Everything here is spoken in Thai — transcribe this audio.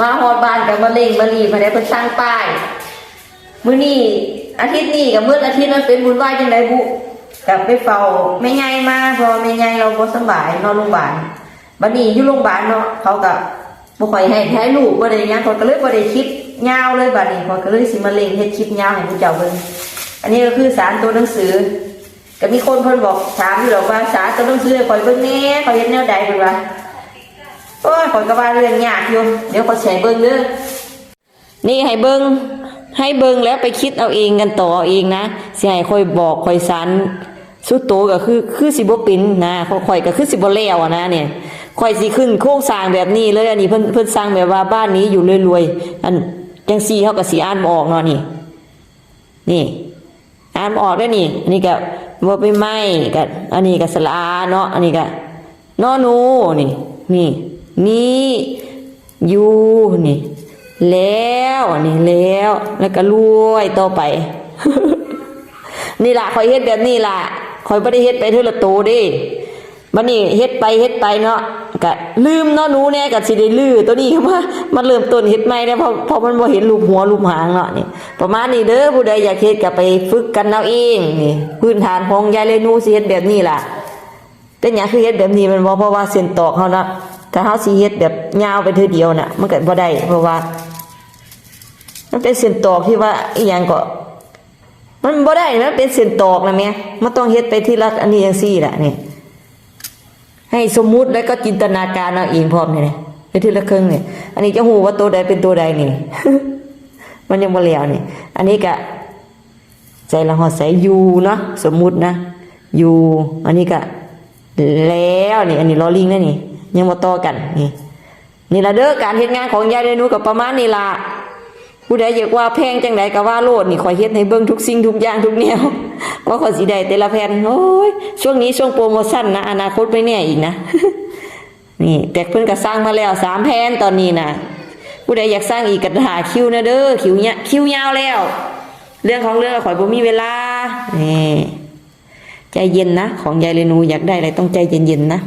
มาฮอดบ้านกับมาเล่งมาลีมาได้เพิ่นสร้างป้ายมื้อนี้อาทิตย์นี้กับมื้ออาทิตย์นั้นเป็นบุญไหว้จังไดบุกับไปเฝ้าแม่ใหญ่มาเพราะแม่ใหญ่เราบ่สบายนอนโรงพยาบาลบัดนี้อยู่โรงพยาบาลเนาะเขาก็บ่ค่อยให้ลูกบ่ได้หยังเขาก็เลยบ่ได้คิดยาวเลยบัดนี้เขาก็เลยสิมาเล่งเฮ็ดคลิปยาวให้ผู้เจ้าเบิ่งอันนี้ก็คือสารตัวหนังสือก็มีคนเพิ่นบอกถามอยู่ดอกว่าสารตัวหนังสือข่อยเบิ่งแหน่ข่อยเฮ็ดแนวใดเพิ่นว่าโอ้ยข่อยก็ว่าเรื่องยากอยู่เดี๋ยวข่อยสิให้เบิ่งเด้อนี่ให้เบิ่งแล้วไปคิดเอาเองกันต่อเองนะสิให้ข่อยบอกข่อยสารสุดโตก็คือสิบ่เป็นนะข่อยก็คือสิบ่แล้วนะเนี่ยข่อยสิขึ้นโครงสร้างแบบนี้เลยอันนี้เพิ่นสร้างแบบว่าบ้านนี้อยู่รวยๆอันจังซี่เฮาก็สิอ่านบ่ออกเนาะนี่อ่านบ่ออกได้นี่อันนี้ก็บ่ไปไม้ก็อันนี้ก็สระอาเนาะอันนี้ก็นอหนูนี่อยู่นี่แล้วนี่แล้วก็รวยต่อไป นี่ล่ะข่อยเฮ็ดแบบนี้ล่ะข่อยบ่ได้เฮ็ดไปเทื่อละโตเด้บัดนี้เฮ็ดไปเนาะก็ลืมเนาะหนูแน่ก็สิได้ลื้อตัวนี้มาเริ่มต้นเฮ็ดใหม่แล้วเพราะมันบ่เห็นรูปหัวรูปหางเนาะนี่ประมาณนี้เด้อผู้ใดอยากเฮ็ดก็ไปฝึกกันเอาเองนี่พื้นฐานของยายเรนูสิเฮ็ดแบบนี้ล่ะเป็นหยังคือเฮ็ดแบบนี้มันบ่เพราะว่าเส้นตอกเฮานะถ้าเฮาสิเฮ็ดแบบยาวไปเทื่อเดียวน่ะมันก็บ่ได้เพราะว่ามันเป็นเส้นตอกที่ว่าอีหยังก็มันบ่ได้มันเป็นเส้นตอกนะแม่มันต้องเฮ็ดไปทีละอันนี้จังซี่ล่ะนี่ให้สมมุติแล้วก็จินตนาการเอาเองพร้อมนี่ไปทีละครึ่งนี่อันนี้จะฮู้ว่าตัวใดเป็นตัวใดนี่ มันยังบ่แล้วนี่อันนี้ก็ใจละหอดใส่อยู่เนาะสมมุตินะอยู่อันนี้ก็แล้วนี่อันนี้ลอลิงนะนี่ยังบ่ต่อกันนี่ล่ะเด้อการเฮ็ดงานของยายเรนูก็ประมาณนี้ล่ะผู้ใดอยากว่าแพงจังไดก็ว่าโลดนี่ข่อยเฮ็ดให้เบิ่งทุกสิ่งทุกอย่างทุกแนวว่าข่อยสิได้แต่ละแผ่นโอ้ยช่วงนี้ช่วงโปรโมชั่นนะอนาคตไม่แน่อีกนะ นี่แต่เพิ่นก็สร้างมาแล้ว3แผ่นตอนนี้นะผู้ใดอยากสร้างอีกก็หาคิวนะเด้อคิวเนี่ยคิวยาวแล้วเรื่องของเรื่องข่อยบ่มีเวลานี่ใจเย็นนะของยายเรนูอยากได้อะไรต้องใจเย็นๆนะ